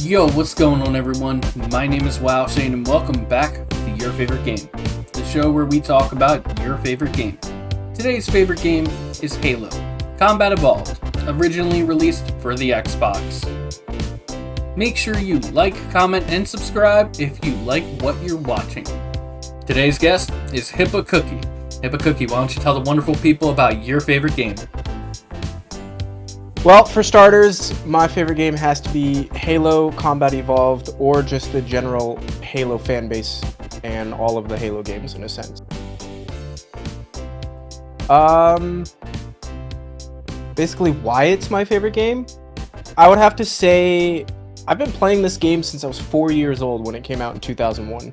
Yo, what's going on everyone? My name is WowShane and welcome back to Your Favorite Game, the show where we talk about your favorite game. Today's favorite game is Halo Combat Evolved, originally released for the Xbox. Make sure you like, comment, and subscribe if you like what you're watching. Today's guest is Hippa Cookie. Hippa Cookie, why don't you tell the wonderful people about your favorite game? Well, for starters, my favorite game has to be Halo Combat Evolved, or just the general Halo fan base and all of the Halo games in a sense. Basically why it's my favorite game? I would have to say I've been playing this game since I was 4 years old when it came out in 2001.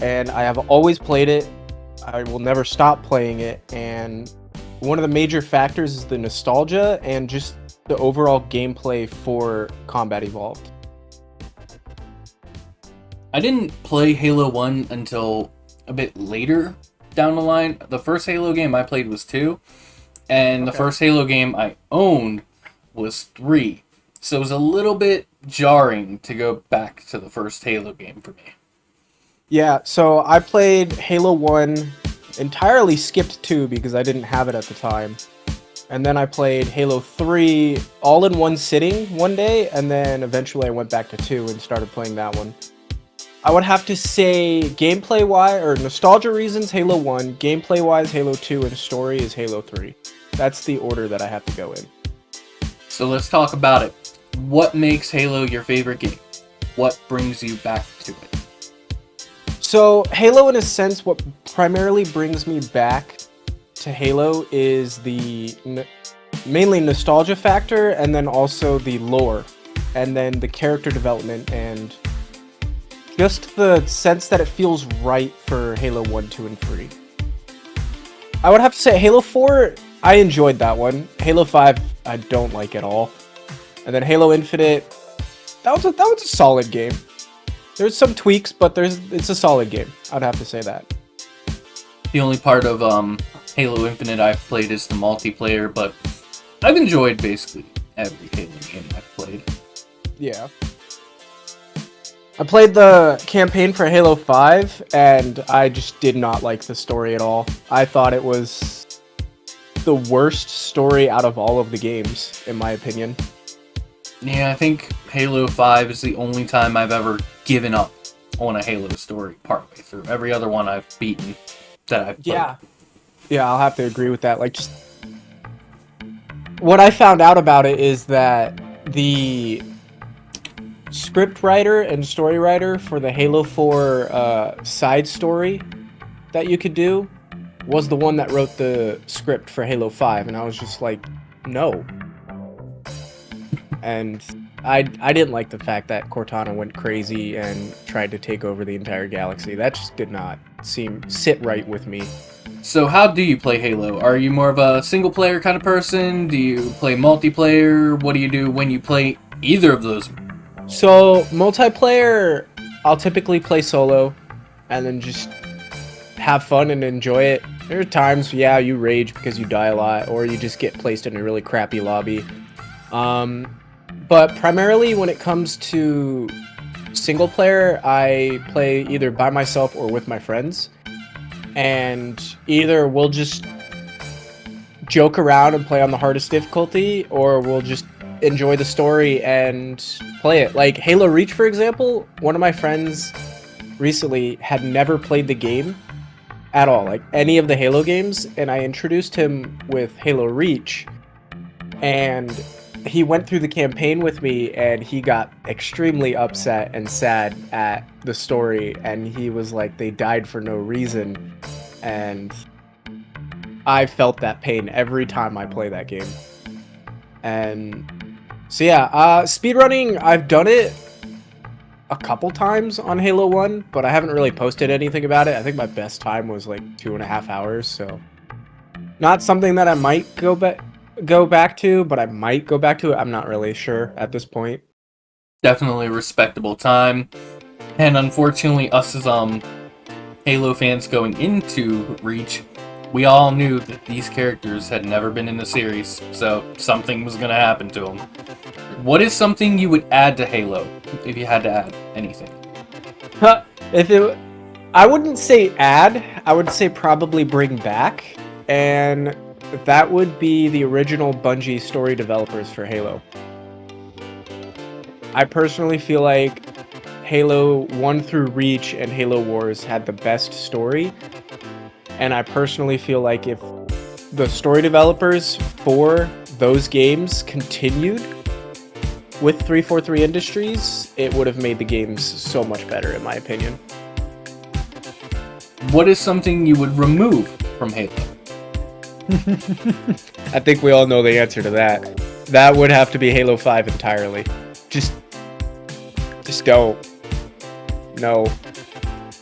And I have always played it. I will never stop playing it, and one of the major factors is the nostalgia and just the overall gameplay for Combat Evolved. I didn't play Halo 1 until a bit later down the line. The first Halo game I played was 2, and the first Halo game I owned was 3. So it was a little bit jarring to go back to the first Halo game for me. Yeah, so I played Halo 1, entirely skipped 2 because I didn't have it at the time. And then I played Halo 3 all in one sitting one day, and then eventually I went back to 2 and started playing that one. I would have to say gameplay-wise, or nostalgia reasons, Halo 1, gameplay-wise, Halo 2, and story is Halo 3. That's the order that I have to go in. So let's talk about it. What makes Halo your favorite game? What brings you back to it? So Halo, in a sense, what primarily brings me back to Halo is the mainly nostalgia factor, and then also the lore, and then the character development, and just the sense that it feels right for Halo 1, 2, and 3. I would have to say Halo 4, I enjoyed that one. Halo 5, I don't like at all. And then Halo Infinite, that was a solid game. There's some tweaks, but it's a solid game. I'd have to say that. The only part of Halo Infinite I've played is the multiplayer, but I've enjoyed basically every Halo game I've played. Yeah. I played the campaign for Halo 5, and I just did not like the story at all. I thought it was the worst story out of all of the games, in my opinion. Yeah, I think Halo 5 is the only time I've ever given up on a Halo story partway through. Every other one I've beaten that I've played. Yeah, I'll have to agree with that. Like, just what I found out about it is that the script writer and story writer for the Halo 4 side story that you could do was the one that wrote the script for Halo 5, and I was just like, no. And I didn't like the fact that Cortana went crazy and tried to take over the entire galaxy. That just did not sit right with me. So how do you play Halo? Are you more of a single player kind of person? Do you play multiplayer? What do you do when you play either of those? So multiplayer, I'll typically play solo and then just have fun and enjoy it. There are times, yeah, you rage because you die a lot, or you just get placed in a really crappy lobby. But primarily when it comes to single player, I play either by myself or with my friends. And either we'll just joke around and play on the hardest difficulty, or we'll just enjoy the story and play it. Like Halo Reach, for example, one of my friends recently had never played the game at all, like any of the Halo games, and I introduced him with Halo Reach, and he went through the campaign with me, and he got extremely upset and sad at the story, and he was like, they died for no reason, and I felt that pain every time I play that game. And so yeah, speedrunning, I've done it a couple times on Halo 1, but I haven't really posted anything about it. I think my best time was like 2.5 hours, so not something that I might go back to, but I might go back to it. I'm not really sure at this point. Definitely a respectable time. And unfortunately, us as Halo fans going into Reach, We all knew that these characters had never been in the series, so something was going to happen to them. What is something you would add to Halo if you had to add anything? I wouldn't say add, I would say probably bring back, and that would be the original Bungie story developers for Halo. I personally feel like Halo 1 through Reach and Halo Wars had the best story, and I personally feel like if the story developers for those games continued with 343 Industries, it would have made the games so much better, in my opinion. What is something you would remove from Halo? I think we all know the answer to that. That would have to be Halo 5 entirely. Just don't. No.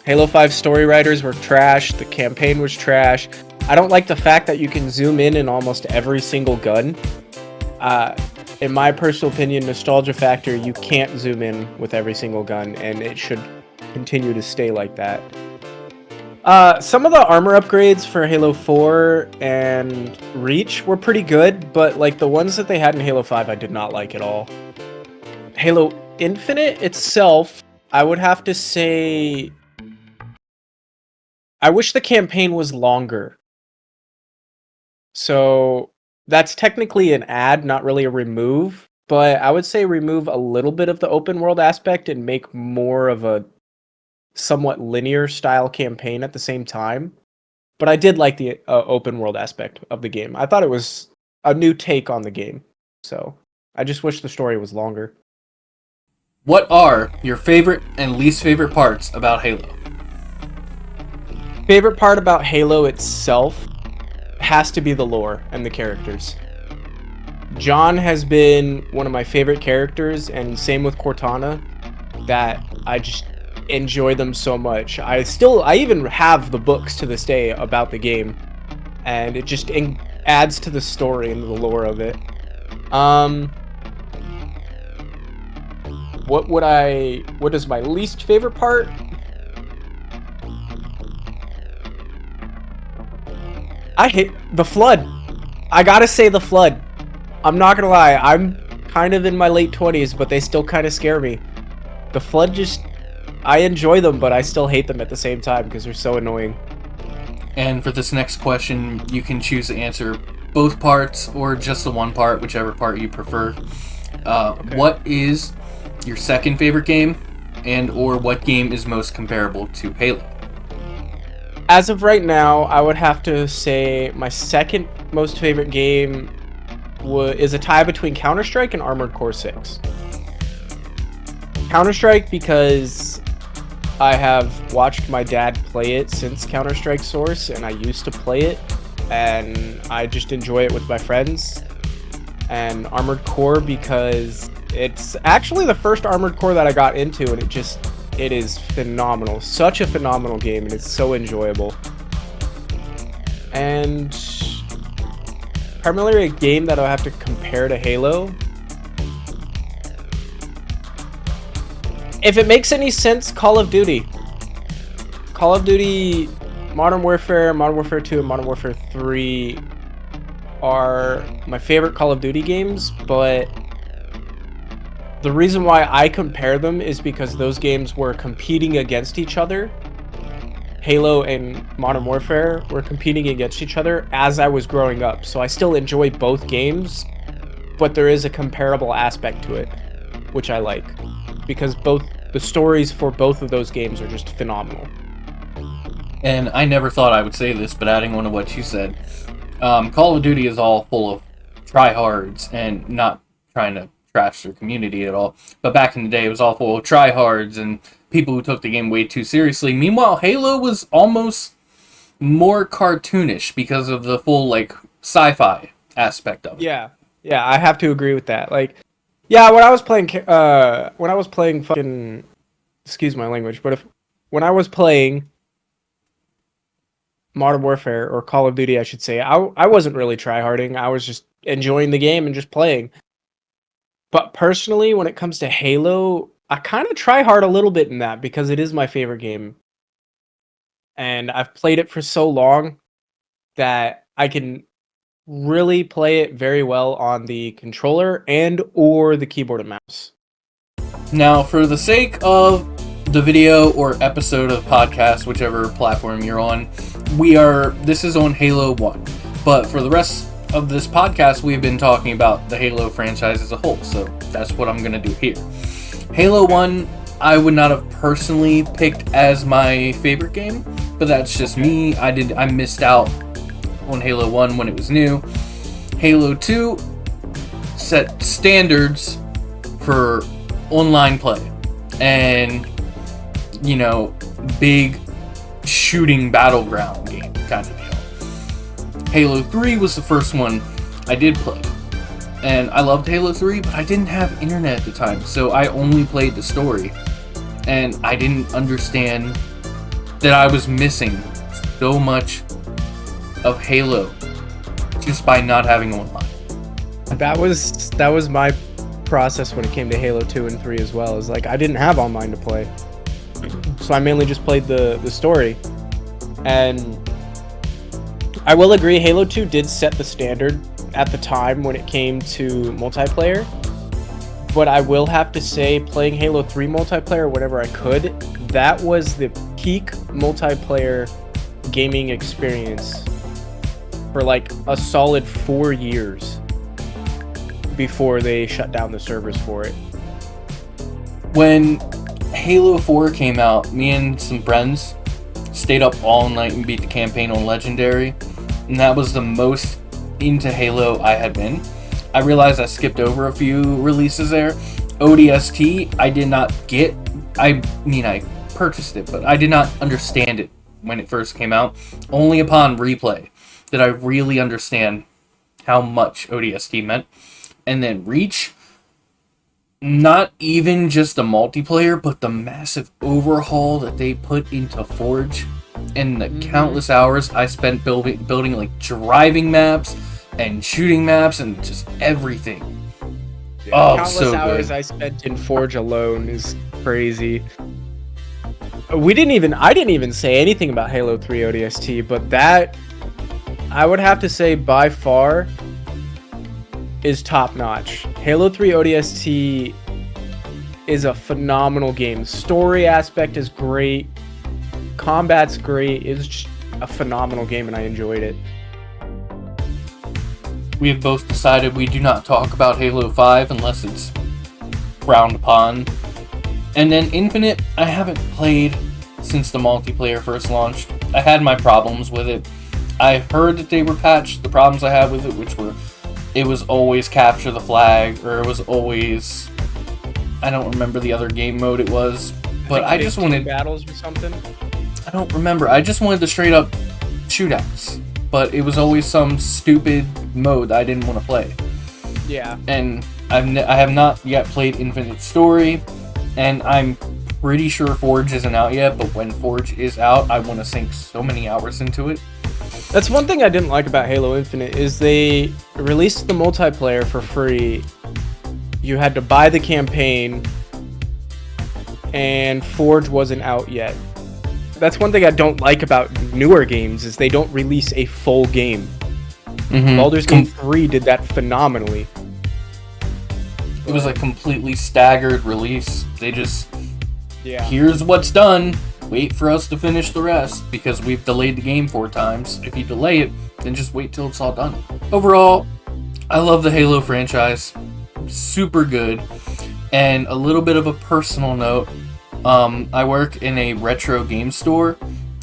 Halo 5 story writers were trash. The campaign was trash. I don't like the fact that you can zoom in almost every single gun. In my personal opinion, nostalgia factor, you can't zoom in with every single gun, and it should continue to stay like that. Some of the armor upgrades for Halo 4 and Reach were pretty good, but like the ones that they had in Halo 5 I did not like at all. Halo Infinite itself, I would have to say I wish the campaign was longer. So that's technically an add, not really a remove, but I would say remove a little bit of the open world aspect and make more of a somewhat linear style campaign at the same time. But I did like the open world aspect of the game. I thought it was a new take on the game. So I just wish the story was longer. What are your favorite and least favorite parts about Halo? Favorite part about Halo itself has to be the lore and the characters. John has been one of my favorite characters, and same with Cortana, that I just enjoy them so much. I even have the books to this day about the game, and it just adds to the story and the lore of it. What is my least favorite part? I hate the Flood. I gotta say the Flood. I'm not gonna lie, I'm kind of in my late 20s, but they still kind of scare me. The Flood just... I enjoy them, but I still hate them at the same time because they're so annoying. And for this next question, you can choose to answer both parts or just the one part, whichever part you prefer. Okay. What is your second favorite game, and or what game is most comparable to Halo? As of right now, I would have to say my second most favorite game is a tie between Counter-Strike and Armored Core 6. Counter-Strike because I have watched my dad play it since Counter-Strike Source, and I used to play it, and I just enjoy it with my friends. And Armored Core because it's actually the first Armored Core that I got into, and it is phenomenal. Such a phenomenal game, and it's so enjoyable. And primarily a game that I'll have to compare to Halo. If it makes any sense, Call of Duty. Call of Duty Modern Warfare, Modern Warfare 2, and Modern Warfare 3 are my favorite Call of Duty games, but the reason why I compare them is because those games were competing against each other. Halo and Modern Warfare were competing against each other as I was growing up, so I still enjoy both games, but there is a comparable aspect to it, which I like, because both the stories for both of those games are just phenomenal. And I never thought I would say this, but adding on to what you said, Call of Duty is all full of tryhards and not trying to trash their community at all. But back in the day, it was all full of tryhards and people who took the game way too seriously. Meanwhile, Halo was almost more cartoonish because of the full like sci-fi aspect of it. Yeah, I have to agree with that. Like, yeah, when I was playing fucking, excuse my language, but when I was playing Modern Warfare, or Call of Duty, I should say, I wasn't really tryharding. I was just enjoying the game and just playing. But personally, when it comes to Halo, I kind of try hard a little bit in that because it is my favorite game. And I've played it for so long that I can really play it very well on the controller and or the keyboard and mouse. Now, for the sake of the video or episode of podcast, whichever platform you're on, this is on Halo 1. But for the rest of this podcast, we've been talking about the Halo franchise as a whole, so that's what I'm going to do here. Halo 1, I would not have personally picked as my favorite game, but that's just me. I missed out on Halo 1 when it was new. Halo 2 set standards for online play and, big shooting battleground game kind of deal. Halo 3 was the first one I did play, and I loved Halo 3, but I didn't have internet at the time, so I only played the story, and I didn't understand that I was missing so much of Halo just by not having online. That was my process when it came to Halo 2 and 3 as well. Is like I didn't have online to play, so I mainly just played the story. And I will agree, Halo 2 did set the standard at the time when it came to multiplayer. But I will have to say, playing Halo 3 multiplayer whenever I could, that was the peak multiplayer gaming experience for like a solid 4 years before they shut down the servers for it. When Halo 4 came out, me and some friends stayed up all night and beat the campaign on Legendary, and that was the most into Halo I had been. I realized I skipped over a few releases there. ODST, I did not get. I purchased it, but I did not understand it when it first came out. Only upon replay did I really understand how much ODST meant. And then Reach, not even just the multiplayer, but the massive overhaul that they put into Forge, and the countless hours I spent building like driving maps and shooting maps and just everything. Countless so hours good. I spent in Forge alone is crazy. I didn't even say anything about Halo 3 ODST, but that, I would have to say, by far is top notch. Halo 3 ODST is a phenomenal game. Story aspect is great. Combat's great. It's just a phenomenal game and I enjoyed it. We have both decided we do not talk about Halo 5 unless it's frowned upon. And then Infinite, I haven't played since the multiplayer first launched. I had my problems with it. I heard that they were patched. The problems I had with it, which were, it was always capture the flag, or it was always, I don't remember the other game mode it was, but I just wanted battles or something. I don't remember. I just wanted the straight up shootouts, but it was always some stupid mode that I didn't want to play. Yeah. And I have not yet played Infinite Story, and I'm pretty sure Forge isn't out yet, but when Forge is out, I want to sink so many hours into it. That's one thing I didn't like about Halo Infinite, is they released the multiplayer for free. You had to buy the campaign, and Forge wasn't out yet. That's one thing I don't like about newer games, is they don't release a full game. Baldur's Gate 3 did that phenomenally. It was a completely staggered release. They just, Yeah. here's what's done. Wait for us to finish the rest, because we've delayed the game 4 times. If you delay it, then just wait till it's all done. Overall, I love the Halo franchise. Super good. And a little bit of a personal note, I work in a retro game store,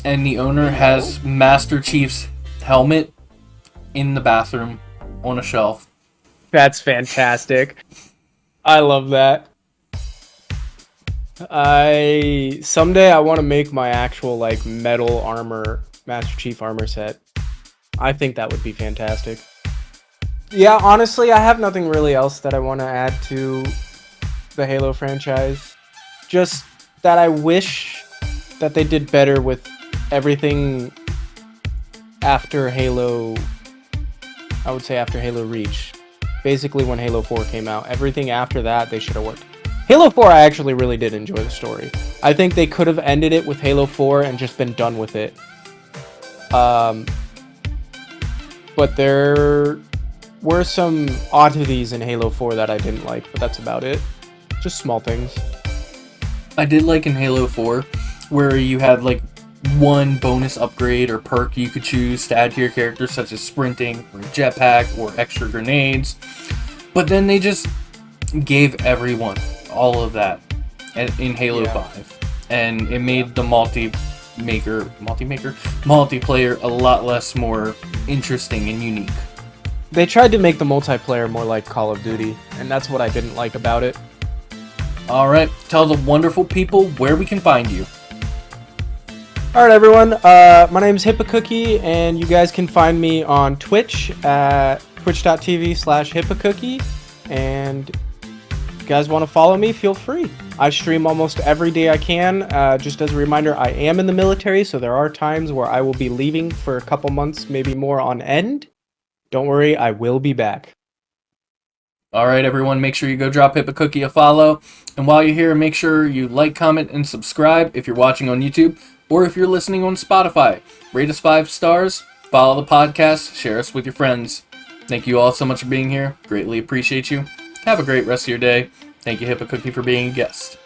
and the owner has Master Chief's helmet in the bathroom on a shelf. That's fantastic. I love that. Someday I want to make my actual like metal armor, Master Chief armor set. I think that would be fantastic. Yeah, honestly, I have nothing really else that I want to add to the Halo franchise. Just that I wish that they did better with everything after Halo. I would say after Halo Reach. Basically when Halo 4 came out. Everything after that they should have worked. Halo 4, I actually really did enjoy the story. I think they could have ended it with Halo 4 and just been done with it. but there were some oddities in Halo 4 that I didn't like, but that's about it. Just small things. I did like in Halo 4 where you had like one bonus upgrade or perk you could choose to add to your character, such as sprinting or jetpack or extra grenades. But then they just gave everyone all of that in Halo 5. And it made the multiplayer a lot less more interesting and unique. They tried to make the multiplayer more like Call of Duty, and that's what I didn't like about it. Alright, tell the wonderful people where we can find you. Alright everyone, my name is HippoCookie, and you guys can find me on Twitch at twitch.tv/HippoCookie, and if you guys want to follow me, feel free. I stream almost every day I can. Just as a reminder, I am in the military, so there are times where I will be leaving for a couple months, maybe more on end. Don't worry, I will be back. Alright everyone, make sure you go drop HippoCookie a follow. And while you're here, make sure you like, comment, and subscribe if you're watching on YouTube, or if you're listening on Spotify. Rate us 5 stars, follow the podcast, share us with your friends. Thank you all so much for being here. Greatly appreciate you. Have a great rest of your day. Thank you, HippoCookie, for being a guest.